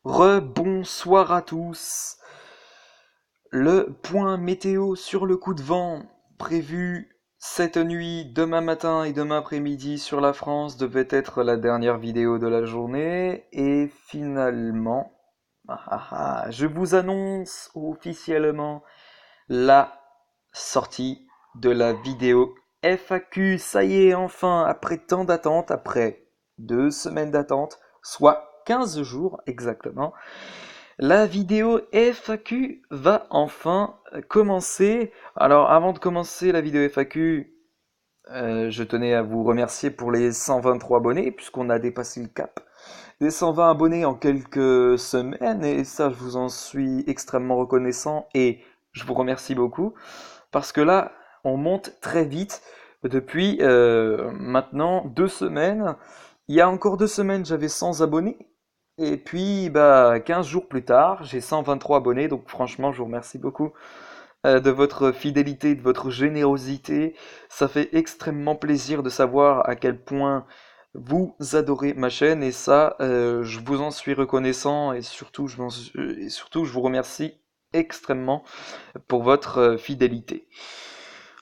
Rebonsoir à tous. Le point météo sur le coup de vent prévu cette nuit, demain matin et demain après-midi sur la France devait être la dernière vidéo de la journée et finalement, je vous annonce officiellement la sortie de la vidéo FAQ. Ça y est, enfin, après tant d'attente, après 2 semaines d'attente, soit 15 jours exactement, la vidéo FAQ va enfin commencer. Alors, avant de commencer la vidéo FAQ, je tenais à vous remercier pour les 123 abonnés, puisqu'on a dépassé le cap des 120 abonnés en quelques semaines, et ça, je vous en suis extrêmement reconnaissant, et je vous remercie beaucoup, parce que là, on monte très vite depuis maintenant 2 semaines. Il y a encore 2 semaines, j'avais 100 abonnés. Et puis, 15 jours plus tard, j'ai 123 abonnés. Donc, franchement, je vous remercie beaucoup de votre fidélité, de votre générosité. Ça fait extrêmement plaisir de savoir à quel point vous adorez ma chaîne. Et ça, je vous en suis reconnaissant. Et surtout, je vous remercie extrêmement pour votre fidélité.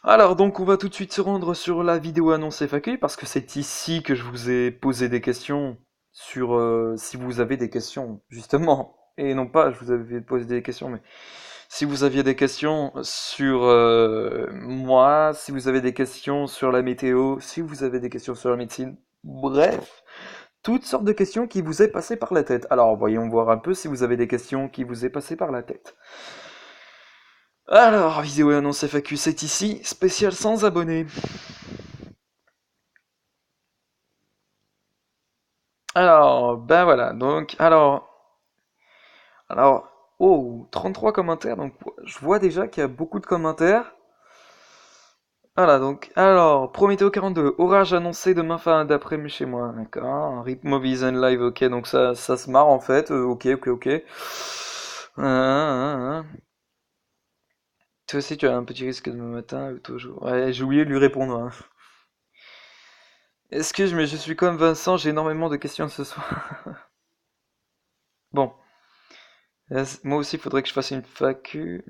Alors donc on va tout de suite se rendre sur la vidéo annonce FAQ parce que c'est ici que je vous ai posé des questions sur si vous avez des questions justement et non pas je vous avais posé des questions mais si vous aviez des questions sur moi, si vous avez des questions sur la météo, si vous avez des questions sur la médecine, bref, toutes sortes de questions qui vous est passé par la tête. Alors voyons voir un peu si vous avez des questions qui vous est passé par la tête. Alors, vidéo annonce FAQ, c'est ici, spécial sans abonnés. Alors, ben voilà, donc, oh, 33 commentaires, donc je vois déjà qu'il y a beaucoup de commentaires. Voilà, donc, alors, Prométheo 42, orage annoncé demain fin d'après-midi chez moi, d'accord. Rip Movies and Live, ok, donc ça se marre en fait, ok. Toi aussi, tu as un petit risque demain matin ou toujours. Ouais, j'ai oublié de lui répondre, hein. Excuse, mais je suis comme Vincent, j'ai énormément de questions ce soir. Bon, moi aussi, il faudrait que je fasse une FAQ.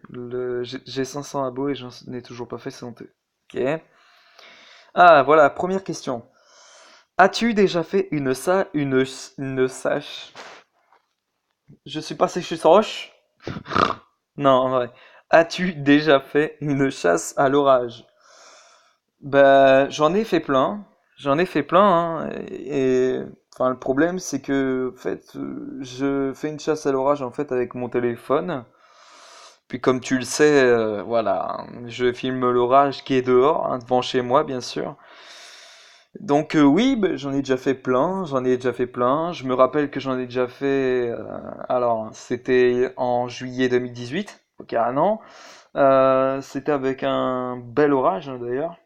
J'ai 500 abos et j'en ai toujours pas fait, c'est honteux. Ok. Ah, voilà, première question. As-tu déjà fait une sèche? Je suis pas séché roche? Non, en vrai. As-tu déjà fait une chasse à l'orage? Ben, j'en ai fait plein. J'en ai fait plein, hein, enfin, le problème, c'est que, en fait, je fais une chasse à l'orage, en fait, avec mon téléphone. Puis, comme tu le sais, voilà, hein, je filme l'orage qui est dehors, hein, devant chez moi, bien sûr. Donc, oui, ben, j'en ai déjà fait plein, j'en ai déjà fait plein. Je me rappelle que j'en ai déjà fait, alors, c'était en juillet 2018, donc il y a un an. C'était avec un bel orage, hein, d'ailleurs.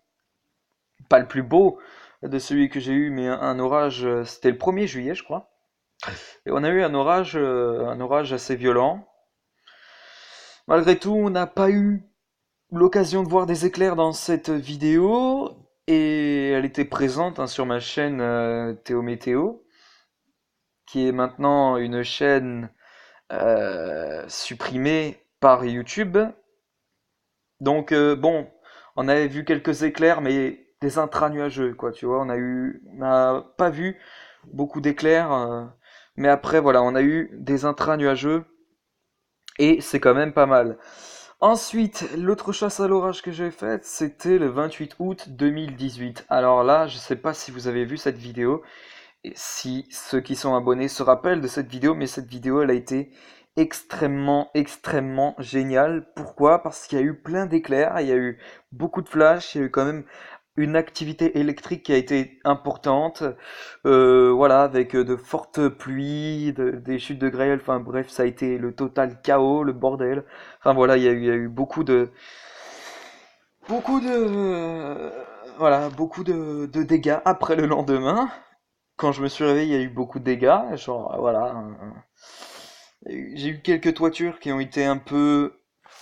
Pas le plus beau de celui que j'ai eu, mais un orage, c'était le 1er juillet, je crois. Et on a eu un orage assez violent. Malgré tout, on n'a pas eu l'occasion de voir des éclairs dans cette vidéo, et elle était présente hein, sur ma chaîne Théo Météo, qui est maintenant une chaîne supprimée par YouTube. Donc bon, on avait vu quelques éclairs, mais des intra-nuageux, quoi, tu vois. On n'a pas vu beaucoup d'éclairs, mais après, voilà, on a eu des intra-nuageux, et c'est quand même pas mal. Ensuite, l'autre chasse à l'orage que j'ai faite, c'était le 28 août 2018. Alors là, je sais pas si vous avez vu cette vidéo, et si ceux qui sont abonnés se rappellent de cette vidéo, mais cette vidéo, elle a été extrêmement géniale. Pourquoi? Parce qu'il y a eu plein d'éclairs, il y a eu beaucoup de flashs, il y a eu quand même une activité électrique qui a été importante, voilà, avec de fortes pluies, des chutes de grêle, enfin bref, ça a été le total chaos, le bordel. Enfin voilà, il y a eu beaucoup de, voilà, beaucoup de dégâts après le lendemain. Quand je me suis réveillé, il y a eu beaucoup de dégâts, genre voilà. J'ai eu quelques toitures qui ont été un peu,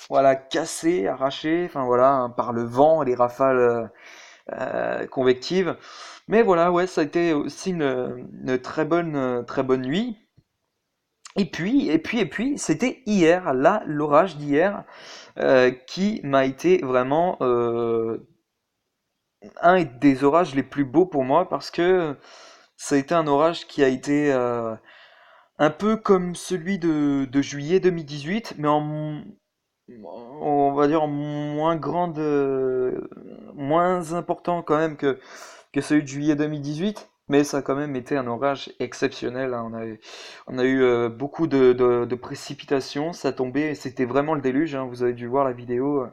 voilà, cassées, arrachées, enfin voilà, hein, par le vent et les rafales convectives. Mais voilà, ouais, ça a été aussi une très bonne nuit. Et puis, c'était hier, là, l'orage d'hier, qui m'a été vraiment un des orages les plus beaux pour moi parce que ça a été un orage qui a été un peu comme celui de juillet 2018, mais on va dire en moins grande, moins important quand même que celui de juillet 2018. Mais ça a quand même été un orage exceptionnel, hein. On a eu beaucoup de précipitations, ça tombait, c'était vraiment le déluge, hein. Vous avez dû voir la vidéo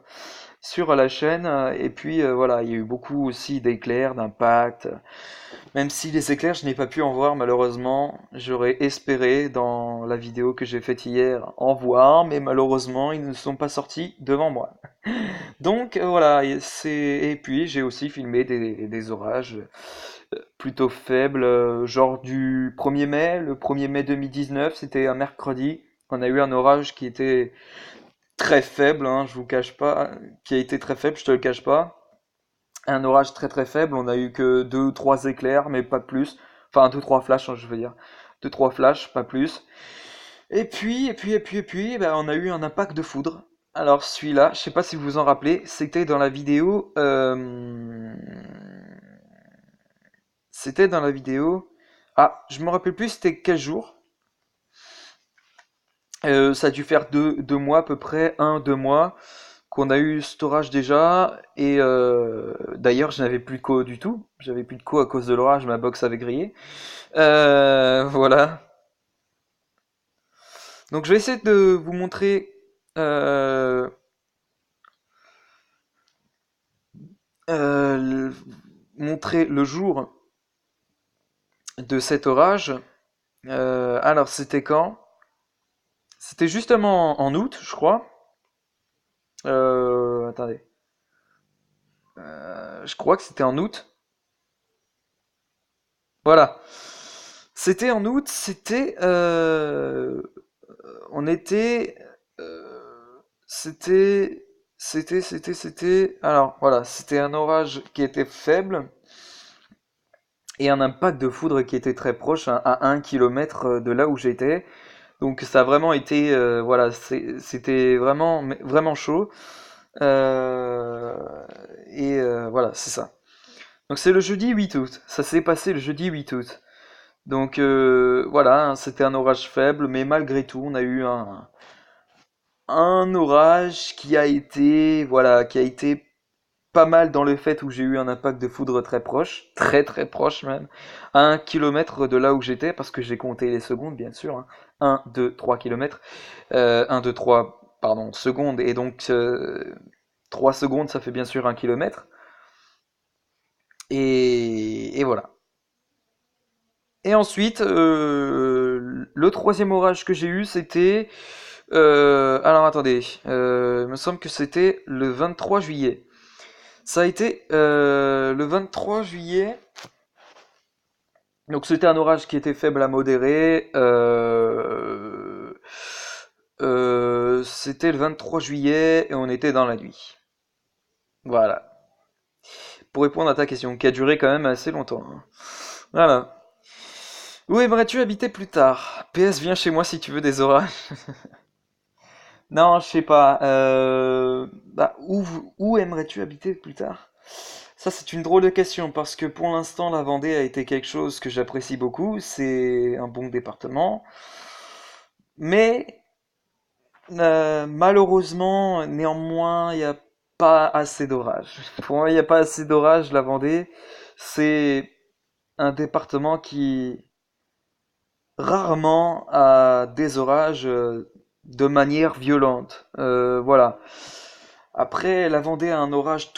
sur la chaîne. Et puis voilà, il y a eu beaucoup aussi d'éclairs, d'impacts. Même si les éclairs, je n'ai pas pu en voir malheureusement, j'aurais espéré dans la vidéo que j'ai faite hier en voir, mais malheureusement ils ne sont pas sortis devant moi. Donc voilà, et puis j'ai aussi filmé des orages plutôt faibles, genre du 1er mai, le 1er mai 2019, c'était un mercredi, on a eu un orage qui était très faible, hein, je vous cache pas, qui a été très faible, je te le cache pas. Un orage très très faible, on a eu que deux ou trois éclairs, mais pas plus. Enfin, deux trois flashs, hein, je veux dire. Deux trois flashs, pas plus. Et puis, ben, on a eu un impact de foudre. Alors celui-là, je sais pas si vous vous en rappelez, c'était dans la vidéo. C'était dans la vidéo. Ah, je me rappelle plus c'était quel jour. Ça a dû faire deux mois à peu près, 2 mois qu'on a eu cet orage déjà. Et d'ailleurs, je n'avais plus de co du tout. J'avais plus de co à cause de l'orage, ma box avait grillé. Voilà. Donc, je vais essayer de vous montrer, euh, euh, montrer le jour de cet orage. Alors, c'était quand? C'était justement en août, je crois. Attendez. Je crois que c'était en août. Voilà. C'était en août, on était, c'était, alors voilà, c'était un orage qui était faible et un impact de foudre qui était très proche, hein, à 1 kilomètre de là où j'étais. Donc ça a vraiment été, voilà, c'était vraiment, vraiment chaud. Euh, et voilà, c'est ça. Donc c'est le jeudi 8 août. Ça s'est passé le jeudi 8 août. Donc voilà, hein, c'était un orage faible, mais malgré tout, on a eu un orage qui a été, voilà, qui a été pas mal dans le fait où j'ai eu un impact de foudre très proche, très très proche même, à 1 kilomètre de là où j'étais, parce que j'ai compté les secondes, bien sûr, hein. 1, 2, 3 kilomètres, 1, 2, 3, pardon, secondes, et donc 3 secondes, ça fait bien sûr 1 kilomètre, et voilà. Et ensuite, le troisième orage que j'ai eu, c'était... alors attendez, il me semble que c'était le 23 juillet. Ça a été le 23 juillet. Donc c'était un orage qui était faible à modéré. C'était le 23 juillet et on était dans la nuit. Voilà. Pour répondre à ta question, qui a duré quand même assez longtemps, hein. Voilà. Où aimerais-tu habiter plus tard? PS, viens chez moi si tu veux des orages. Non, je sais pas. Bah, où aimerais-tu habiter plus tard? Ça, c'est une drôle de question parce que pour l'instant, la Vendée a été quelque chose que j'apprécie beaucoup. C'est un bon département. Mais malheureusement, néanmoins, il n'y a pas assez d'orages. Pour moi, il n'y a pas assez d'orages. La Vendée, c'est un département qui rarement a des orages de manière violente. Voilà. Après, la Vendée a un orage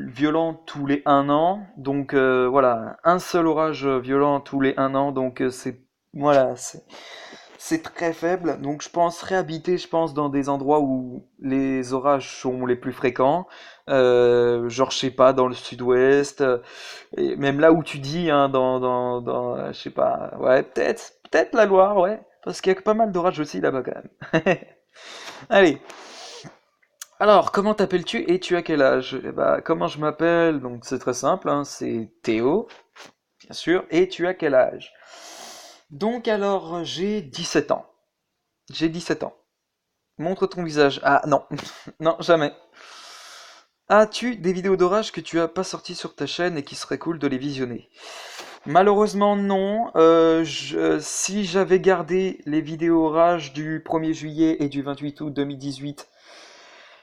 violent tous les 1 an, donc voilà, un seul orage violent tous les 1 an, donc voilà, c'est très faible. Donc je penserais habiter, je pense, dans des endroits où les orages sont les plus fréquents, genre je sais pas, dans le sud-ouest, et même là où tu dis, hein, je sais pas, ouais, peut-être la Loire, ouais, parce qu'il y a pas mal d'orages aussi là-bas quand même. Allez. Alors, comment t'appelles-tu et tu as quel âge? Eh bah, comment je m'appelle? Donc, c'est très simple, hein, c'est Théo, bien sûr. Et tu as quel âge? Donc, alors, j'ai 17 ans. J'ai 17 ans. Montre ton visage. Ah non, non, jamais. As-tu des vidéos d'orage que tu as pas sorties sur ta chaîne et qui serait cool de les visionner? Malheureusement non. Si j'avais gardé les vidéos orage du 1er juillet et du 28 août 2018,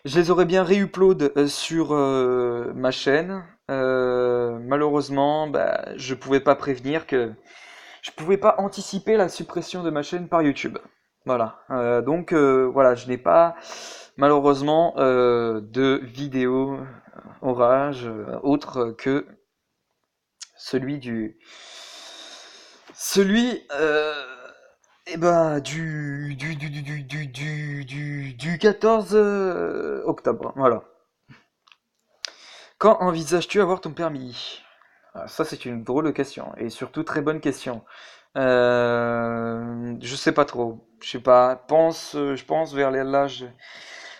je les aurais bien réupload sur ma chaîne. Malheureusement, bah, je pouvais pas prévenir que je pouvais pas anticiper la suppression de ma chaîne par YouTube. Voilà. Donc voilà, je n'ai pas malheureusement de vidéo orage autre que celui celui eh ben, du 14 octobre. Voilà. Quand envisages-tu avoir ton permis? Ah, ça, c'est une drôle de question. Et surtout, très bonne question. Je sais pas trop. Je sais pas. Je pense vers les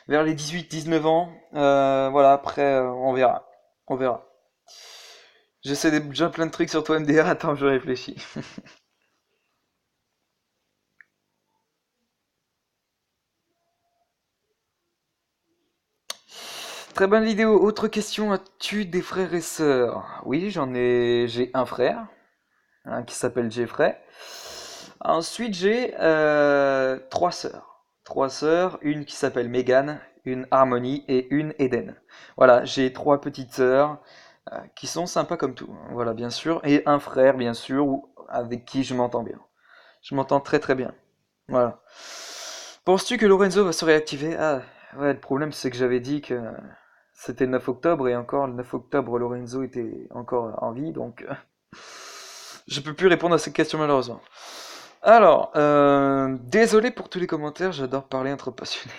18-19 ans. Voilà, après, on verra. On verra. J'essaie déjà plein de trucs sur toi, MDR. Attends, je réfléchis. Très bonne vidéo. Autre question. As-tu des frères et sœurs? Oui, j'ai un frère, hein, qui s'appelle Jeffrey. Ensuite, j'ai trois sœurs. Trois sœurs, une qui s'appelle Megan, une Harmony et une Eden. Voilà, j'ai trois petites sœurs qui sont sympas comme tout. Voilà, bien sûr. Et un frère, bien sûr, avec qui je m'entends bien. Je m'entends très très bien. Voilà. Penses-tu que Lorenzo va se réactiver? Ah, ouais, le problème c'est que j'avais dit que c'était le 9 octobre et encore le 9 octobre, Lorenzo était encore en vie, donc je peux plus répondre à cette question malheureusement. Alors, désolé pour tous les commentaires, j'adore parler entre passionnés.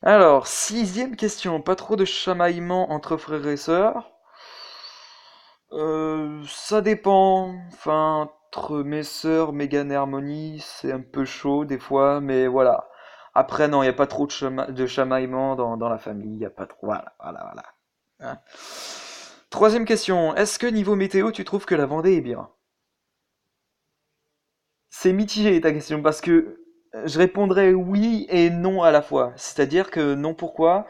Alors, sixième question, pas trop de chamaillement entre frères et sœurs. Ça dépend. Enfin, entre mes sœurs, Megan et Harmony, c'est un peu chaud des fois, mais voilà. Après, non, il n'y a pas trop de chamaillement dans la famille, il n'y a pas trop. Voilà, voilà, voilà. Hein. Troisième question, est-ce que niveau météo, tu trouves que la Vendée est bien? C'est mitigé ta question parce que je répondrais oui et non à la fois. C'est-à-dire que non, pourquoi?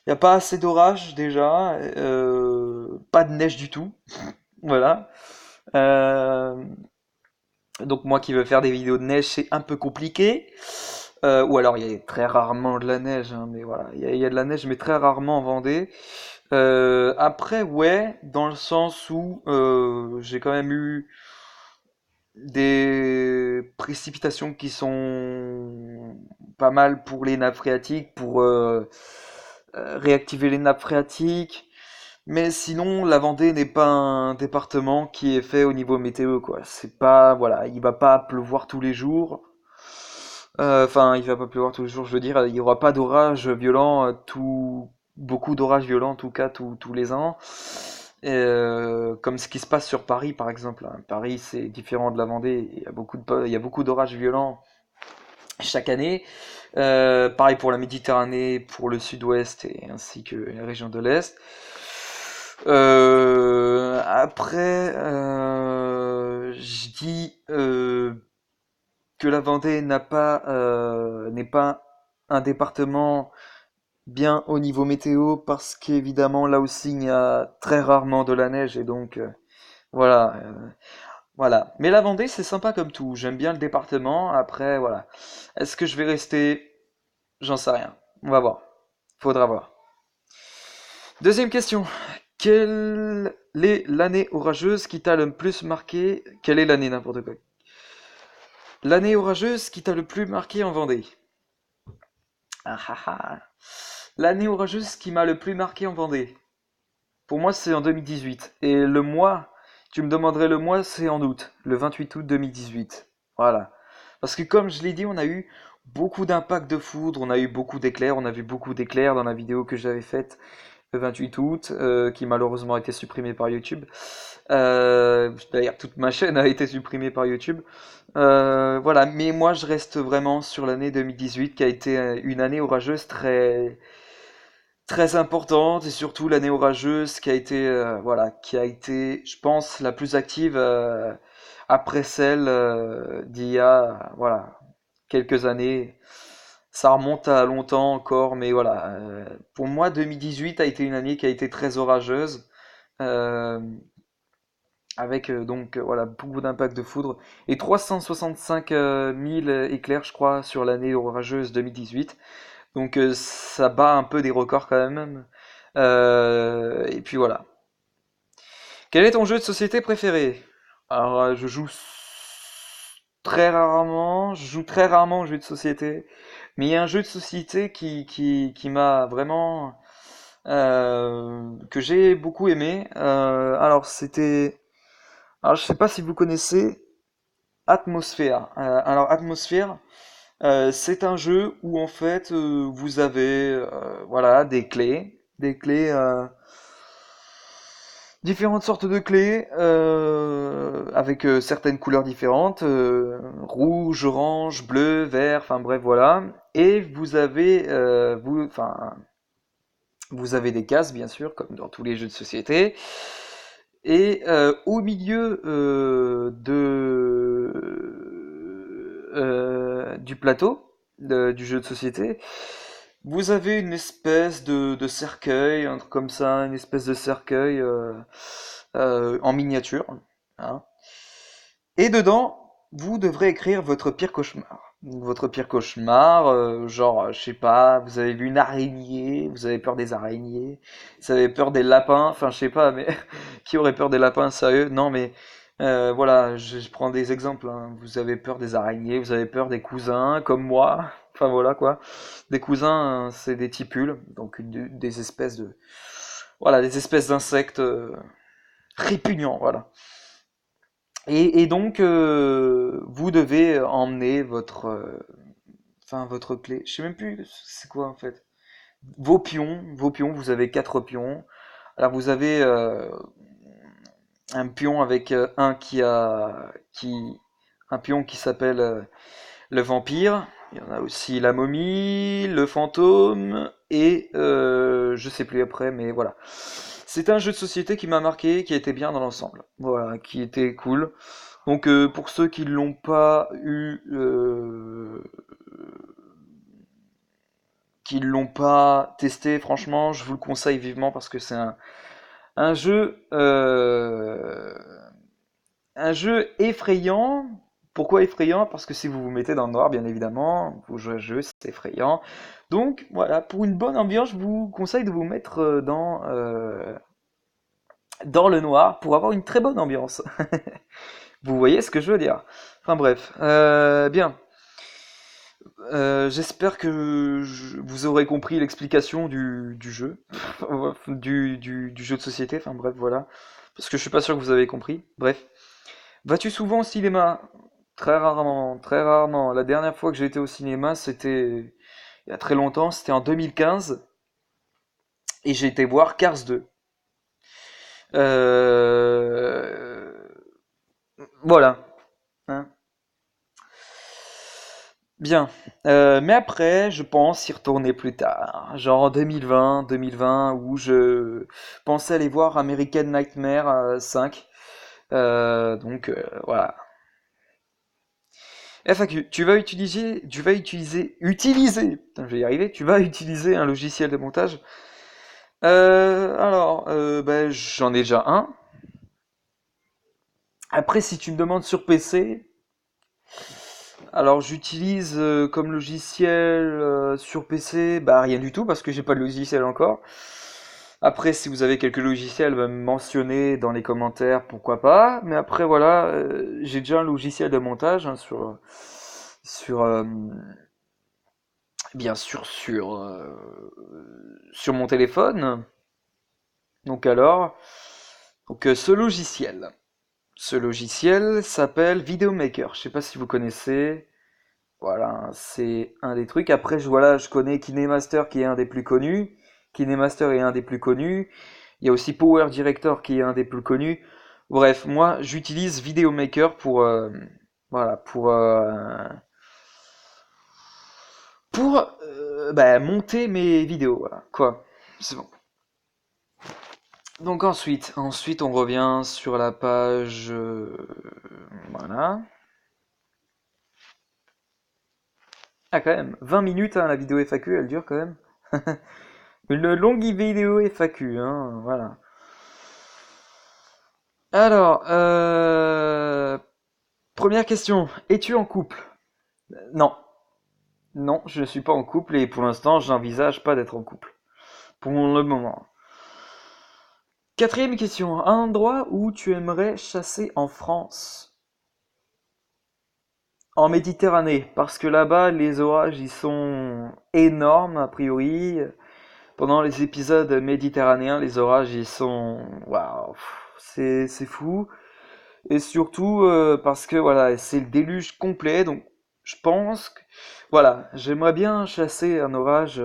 Il n'y a pas assez d'orage déjà, pas de neige du tout. Voilà. Euh, donc moi qui veux faire des vidéos de neige, c'est un peu compliqué. Ou alors il y a très rarement de la neige, hein, mais voilà, il y a de la neige, mais très rarement en Vendée. Après, ouais, dans le sens où j'ai quand même eu des précipitations qui sont pas mal pour les nappes phréatiques, pour réactiver les nappes phréatiques. Mais sinon, la Vendée n'est pas un département qui est fait au niveau météo, quoi. C'est pas, voilà, il va pas pleuvoir tous les jours. Enfin, il va pas pleuvoir tous les jours, je veux dire, il y aura pas d'orage violent, beaucoup d'orages violents, en tout cas, tous les ans. Comme ce qui se passe sur Paris, par exemple, hein. Paris, c'est différent de la Vendée. Il y a beaucoup d'orages violents chaque année. Pareil pour la Méditerranée, pour le sud-ouest et ainsi que les régions de l'est. Après, je dis que la Vendée n'est pas un département bien au niveau météo parce qu'évidemment là aussi il y a très rarement de la neige et donc voilà, voilà. Mais la Vendée c'est sympa comme tout. J'aime bien le département. Après voilà, est-ce que je vais rester? J'en sais rien. On va voir. Faudra voir. Deuxième question. Quelle est l'année orageuse qui t'a le plus marqué? Quelle est l'année n'importe quoi? L'année orageuse qui t'a le plus marqué en Vendée? Ah ah ah. L'année orageuse qui m'a le plus marqué en Vendée. Pour moi, c'est en 2018. Et le mois, tu me demanderais le mois, c'est en août, le 28 août 2018. Voilà. Parce que comme je l'ai dit, on a eu beaucoup d'impacts de foudre, on a eu beaucoup d'éclairs, on a vu beaucoup d'éclairs dans la vidéo que j'avais faite le 28 août, qui malheureusement a été supprimée par YouTube. D'ailleurs, toute ma chaîne a été supprimée par YouTube. Voilà, mais moi je reste vraiment sur l'année 2018 qui a été une année orageuse très importante et surtout l'année orageuse qui a été voilà, qui a été, je pense, la plus active après celle d'il y a, voilà, quelques années. Ça remonte à longtemps encore, mais voilà. Pour moi, 2018 a été une année qui a été très orageuse, euh, avec donc voilà beaucoup d'impacts de foudre et 365 000 éclairs, je crois, sur l'année orageuse 2018. Donc ça bat un peu des records quand même. Et puis voilà. Quel est ton jeu de société préféré? Alors, je joue très rarement aux jeux de société, mais il y a un jeu de société qui m'a vraiment, que j'ai beaucoup aimé. Alors je sais pas si vous connaissez Atmosphère. Alors Atmosphère, c'est un jeu où en fait vous avez voilà des clés différentes sortes de clés avec certaines couleurs différentes, rouge, orange, bleu, vert, enfin bref voilà. Et vous avez des cases bien sûr comme dans tous les jeux de société. Et au milieu du plateau du jeu de société, vous avez une espèce de cercueil, un truc comme ça, une espèce de cercueil en miniature, hein. Et dedans, vous devrez écrire votre pire cauchemar. Donc, votre pire cauchemar, genre, je sais pas, vous avez vu une araignée, vous avez peur des araignées, vous avez peur des lapins, enfin, je sais pas, mais qui aurait peur des lapins, sérieux? Non, mais voilà, je prends des exemples, hein. Vous avez peur des araignées, vous avez peur des cousins, comme moi, enfin voilà quoi. Des cousins, c'est des tipules, donc des espèces de, voilà, des espèces d'insectes répugnants, voilà. Et donc, vous devez emmener votre clé. Je sais même plus c'est quoi en fait. Vos pions, vous avez quatre pions. Alors vous avez un pion avec un pion qui s'appelle le vampire. Il y en a aussi la momie, le fantôme et je sais plus après, mais voilà. C'est un jeu de société qui m'a marqué, qui était bien dans l'ensemble. Voilà, qui était cool. Donc pour ceux qui l'ont pas testé, franchement, je vous le conseille vivement parce que c'est un jeu un jeu effrayant. Pourquoi effrayant? Parce que si vous vous mettez dans le noir, bien évidemment, vous jouez à un jeu, c'est effrayant. Donc voilà, pour une bonne ambiance, je vous conseille de vous mettre dans le noir pour avoir une très bonne ambiance. Vous voyez ce que je veux dire? Enfin bref, bien. J'espère que vous aurez compris l'explication du jeu, du jeu de société, enfin bref, voilà. Parce que je suis pas sûr que vous avez compris. Bref. Vas-tu souvent au cinéma? Très rarement, très rarement. La dernière fois que j'ai été au cinéma, c'était il y a très longtemps, c'était en 2015, et j'ai été voir Cars 2. Euh, Voilà. Hein. Bien. Mais après, je pense y retourner plus tard. Genre en 2020, où je pensais aller voir American Nightmare 5. Voilà. FAQ, putain, je vais y arriver, tu vas utiliser un logiciel de montage. Ben, j'en ai déjà un. Après, si tu me demandes sur PC, alors j'utilise comme logiciel sur PC, bah rien du tout parce que j'ai pas de logiciel encore. Après, si vous avez quelques logiciels, bah, me mentionner dans les commentaires, pourquoi pas. Mais après, voilà, j'ai déjà un logiciel de montage hein, sur bien sûr sur mon téléphone. Donc alors, ce logiciel s'appelle Videomaker. Je sais pas si vous connaissez. Voilà, c'est un des trucs. Après, je connais KineMaster qui est un des plus connus. KineMaster est un des plus connus. Il y a aussi Power Director qui est un des plus connus. Bref, moi, j'utilise Videomaker voilà, pour monter mes vidéos. Voilà, quoi. C'est bon. Donc ensuite on revient sur la page, voilà. Ah quand même, 20 minutes hein, la vidéo FAQ, elle dure quand même. Une longue vidéo FAQ, hein, voilà. Alors, première question, es-tu en couple? Non, non, je ne suis pas en couple et pour l'instant, j'envisage pas d'être en couple. Pour le moment. Quatrième question, un endroit où tu aimerais chasser en France? En Méditerranée, parce que là-bas, les orages, ils sont énormes, a priori. Pendant les épisodes méditerranéens, les orages, ils sont... Waouh, c'est fou. Et surtout parce que, voilà, c'est le déluge complet, donc je pense que... Voilà, j'aimerais bien chasser un orage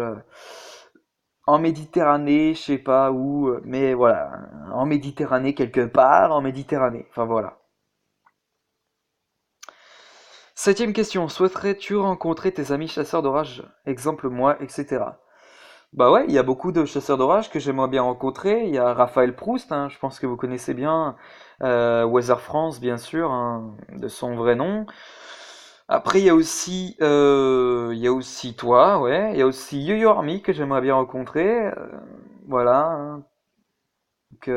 en Méditerranée, je sais pas où, mais voilà, en Méditerranée quelque part, en Méditerranée, enfin voilà. Septième question, souhaiterais-tu rencontrer tes amis chasseurs d'orage? Exemple moi, etc. Bah ouais, il y a beaucoup de chasseurs d'orage que j'aimerais bien rencontrer. Il y a Raphaël Proust, hein, je pense que vous connaissez bien, Weather France, bien sûr, hein, de son vrai nom. Après, il y a aussi toi, ouais. Il y a aussi Yo-Yo Army que j'aimerais bien rencontrer. Voilà. Hein. Donc,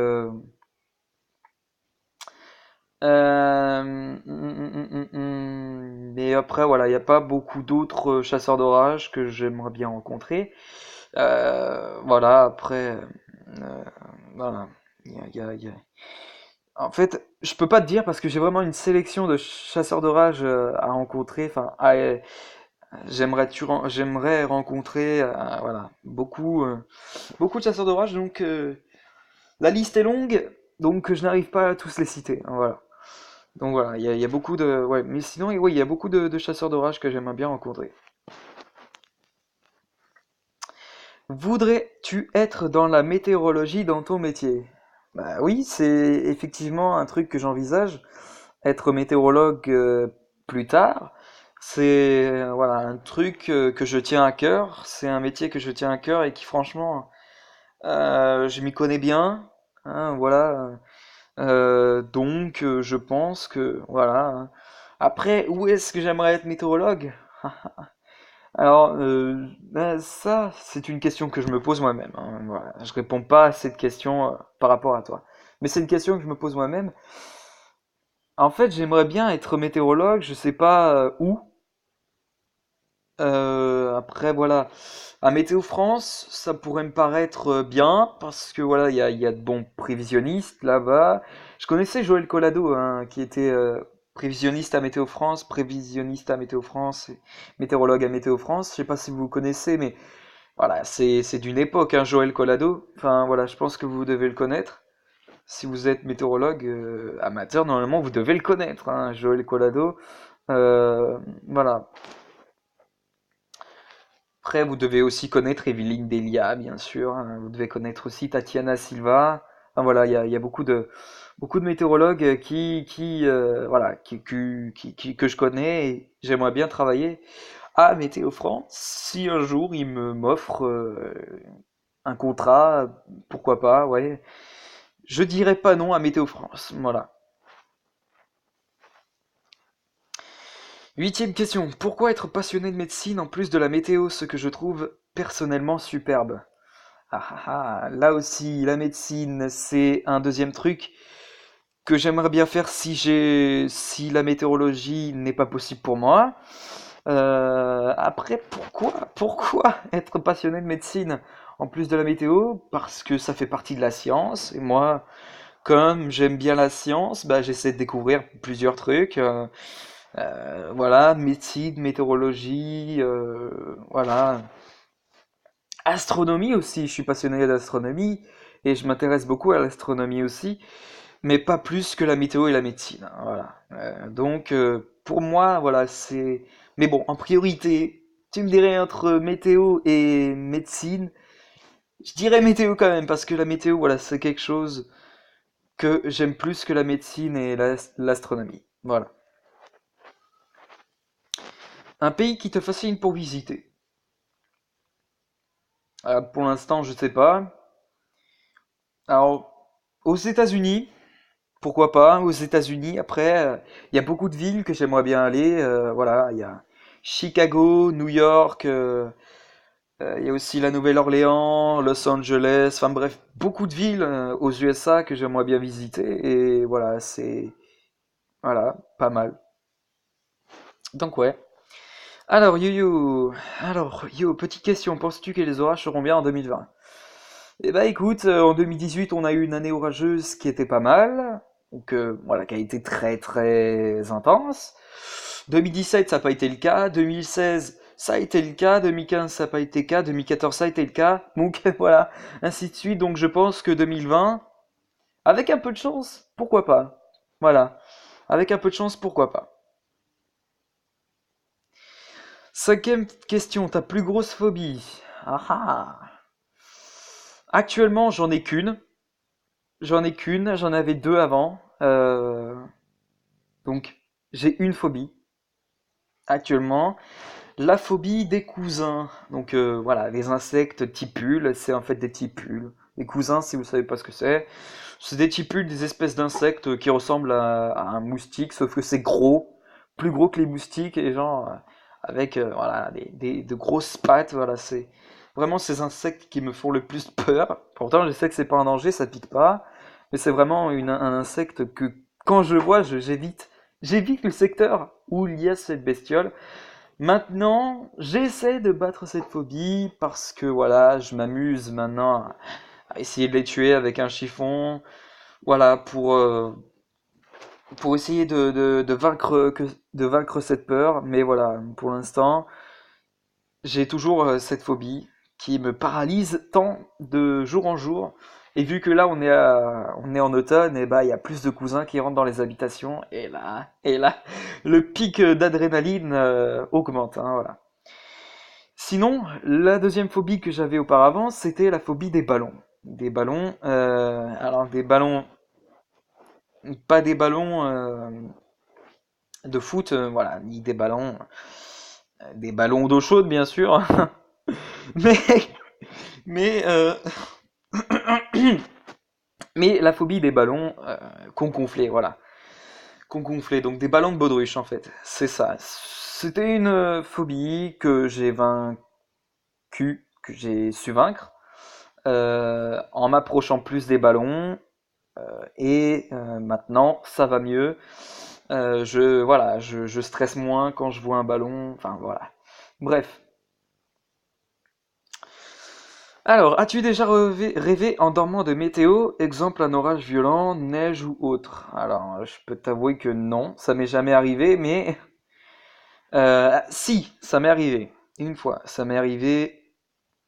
mais après, voilà, il n'y a pas beaucoup d'autres chasseurs d'orage que j'aimerais bien rencontrer. Voilà, après, voilà. Il y a- En fait, je peux pas te dire parce que j'ai vraiment une sélection de chasseurs d'orage à rencontrer. Enfin, j'aimerais rencontrer, voilà, beaucoup de chasseurs d'orage. Donc, la liste est longue, donc je n'arrive pas à tous les citer. Hein, voilà. Donc voilà, il y a beaucoup de, ouais, mais sinon, oui, il y a beaucoup de chasseurs d'orage que j'aimerais bien rencontrer. Voudrais-tu être dans la météorologie dans ton métier? Bah oui, c'est effectivement un truc que j'envisage, être météorologue plus tard. C'est voilà un truc que je tiens à cœur. C'est un métier que je tiens à cœur et qui franchement, je m'y connais bien. Hein, voilà. Donc je pense que voilà. Hein. Après, où est-ce que j'aimerais être météorologue? Alors, ça, c'est une question que je me pose moi-même. Hein, voilà. Je réponds pas à cette question par rapport à toi. Mais c'est une question que je me pose moi-même. En fait, j'aimerais bien être météorologue, je sais pas où. Après, voilà. À Météo France, ça pourrait me paraître bien, parce que voilà, il y a de bons prévisionnistes là-bas. Je connaissais Joël Collado, hein, qui était prévisionniste à Météo France, et météorologue à Météo France. Je sais pas si vous connaissez, mais voilà, c'est d'une époque, hein, Joël Collado. Enfin, voilà, je pense que vous devez le connaître. Si vous êtes météorologue amateur, normalement, vous devez le connaître, hein, Joël Collado. Euh, voilà. Après, vous devez aussi connaître Evelyne Delia, bien sûr. Hein. Vous devez connaître aussi Tatiana Silva. Enfin, voilà, il y a beaucoup de météorologues voilà, que je connais et j'aimerais bien travailler à Météo France. Si un jour ils m'offrent un contrat, pourquoi pas, ouais. Je dirais pas non à Météo France. Voilà. Huitième question. Pourquoi être passionné de médecine en plus de la météo, ce que je trouve personnellement superbe? Ah ah ah, là aussi, la médecine, c'est un deuxième truc que j'aimerais bien faire si la météorologie n'est pas possible pour moi. Après, pourquoi être passionné de médecine en plus de la météo? Parce que ça fait partie de la science. Et moi, comme j'aime bien la science, bah, j'essaie de découvrir plusieurs trucs. Voilà, médecine, météorologie, voilà. Astronomie aussi, je suis passionné d'astronomie et je m'intéresse beaucoup à l'astronomie aussi, mais pas plus que la météo et la médecine. Hein, voilà. Donc pour moi, voilà, c'est. Mais bon, en priorité, tu me dirais entre météo et médecine, je dirais météo quand même parce que la météo, voilà, c'est quelque chose que j'aime plus que la médecine et l'astronomie. Voilà. Un pays qui te fascine pour visiter. Pour l'instant, je sais pas. Alors. Aux États-Unis, pourquoi pas, aux États-Unis. Après, il y a beaucoup de villes que j'aimerais bien aller. Voilà, il y a Chicago, New York, il y a aussi la Nouvelle-Orléans, Los Angeles. Enfin bref, beaucoup de villes aux USA que j'aimerais bien visiter. Et voilà, c'est voilà, pas mal. Donc ouais. Alors Yo, petite question. Penses-tu que les orages seront bien en 2020? Eh ben écoute, en 2018, on a eu une année orageuse qui était pas mal, donc voilà, qui a été très très intense. 2017, ça n'a pas été le cas. 2016, ça a été le cas. 2015, ça n'a pas été le cas. 2014, ça a été le cas. Donc voilà, ainsi de suite. Donc je pense que 2020, avec un peu de chance, pourquoi pas? Voilà, avec un peu de chance, pourquoi pas? Cinquième question, ta plus grosse phobie? Ah ah. Actuellement, j'en ai qu'une. J'en avais deux avant. Donc, j'ai une phobie actuellement. La phobie des cousins. Donc, voilà, les insectes tipules, c'est en fait des tipules. Les cousins, si vous savez pas ce que c'est des tipules, des espèces d'insectes qui ressemblent à un moustique, sauf que c'est gros, plus gros que les moustiques, et genre, avec voilà, de grosses pattes. Voilà, c'est vraiment ces insectes qui me font le plus peur. Pourtant, je sais que c'est pas un danger, ça pique pas, mais c'est vraiment un insecte que, quand je le vois, j'évite. J'évite le secteur où il y a cette bestiole. Maintenant, j'essaie de battre cette phobie parce que voilà, je m'amuse maintenant à essayer de les tuer avec un chiffon, voilà, pour essayer de vaincre cette peur. Mais voilà, pour l'instant, j'ai toujours cette phobie qui me paralyse tant de jour en jour. Et vu que là on est en automne, et bah il y a plus de cousins qui rentrent dans les habitations et là, le pic d'adrénaline augmente, hein, voilà. Sinon, la deuxième phobie que j'avais auparavant, c'était la phobie des ballons. Des ballons, alors des ballons, pas des ballons de foot, voilà, ni des ballons d'eau chaude bien sûr, mais mais mais la phobie des ballons qu'on gonflait, voilà, qu'on gonflait, donc des ballons de baudruche en fait, c'est ça. C'était une phobie que j'ai que j'ai su vaincre en m'approchant plus des ballons. Et maintenant, ça va mieux. Voilà, je stresse moins quand je vois un ballon. Enfin, voilà. Bref. Alors, as-tu déjà rêvé en dormant de météo? Exemple, un orage violent, neige ou autre? Alors, je peux t'avouer que non, ça m'est jamais arrivé, mais si, ça m'est arrivé. Une fois, ça m'est arrivé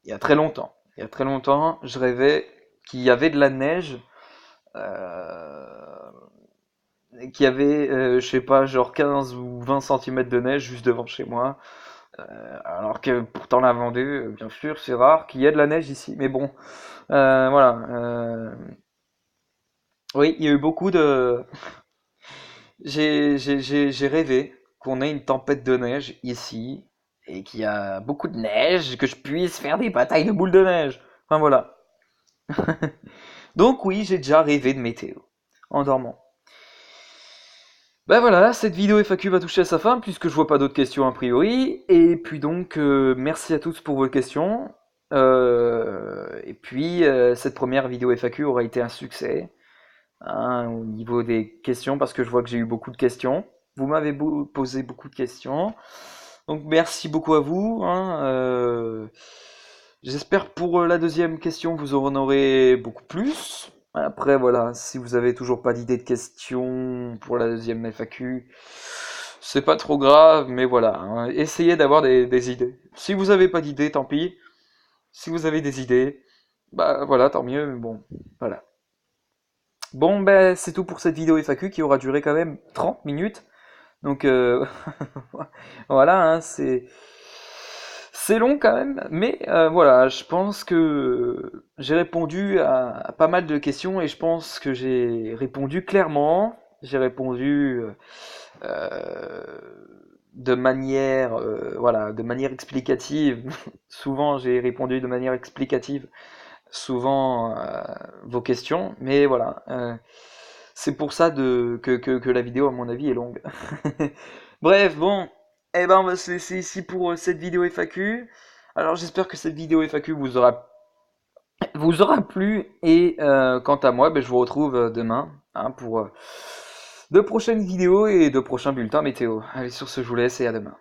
il y a très longtemps. Il y a très longtemps, je rêvais qu'il y avait de la neige, euh, qu'il y avait, je sais pas, genre 15 ou 20 centimètres de neige juste devant chez moi. Alors que pourtant la Vendée, bien sûr, c'est rare qu'il y ait de la neige ici. Mais bon, voilà. Oui, il y a eu beaucoup de... J'ai rêvé qu'on ait une tempête de neige ici et qu'il y a beaucoup de neige, que je puisse faire des batailles de boules de neige. Enfin voilà. Donc oui, j'ai déjà rêvé de météo en dormant. Ben voilà, cette vidéo FAQ va toucher à sa fin puisque je vois pas d'autres questions a priori. Et puis donc, merci à tous pour vos questions. Et puis, cette première vidéo FAQ aura été un succès hein, au niveau des questions parce que je vois que j'ai eu beaucoup de questions. Vous m'avez posé beaucoup de questions. Donc merci beaucoup à vous, hein. J'espère pour la deuxième question vous en aurez beaucoup plus. Après voilà, si vous avez toujours pas d'idée de question pour la deuxième FAQ, c'est pas trop grave, mais voilà, hein, essayez d'avoir des idées. Si vous avez pas d'idées, tant pis. Si vous avez des idées, bah voilà, tant mieux, mais bon, voilà. Bon ben c'est tout pour cette vidéo FAQ qui aura duré quand même 30 minutes. Donc voilà, hein, c'est long quand même, mais voilà, je pense que j'ai répondu à pas mal de questions et je pense que j'ai répondu clairement. J'ai répondu euh, de manière voilà, de manière explicative. Souvent, j'ai répondu de manière explicative souvent vos questions, mais voilà. C'est pour ça que la vidéo, à mon avis, est longue. Bref, bon, eh ben, on va se laisser ici pour cette vidéo FAQ. Alors, j'espère que cette vidéo FAQ vous aura plu. Et quant à moi, ben, je vous retrouve demain hein, pour de prochaines vidéos et de prochains bulletins météo. Allez, sur ce, je vous laisse et à demain.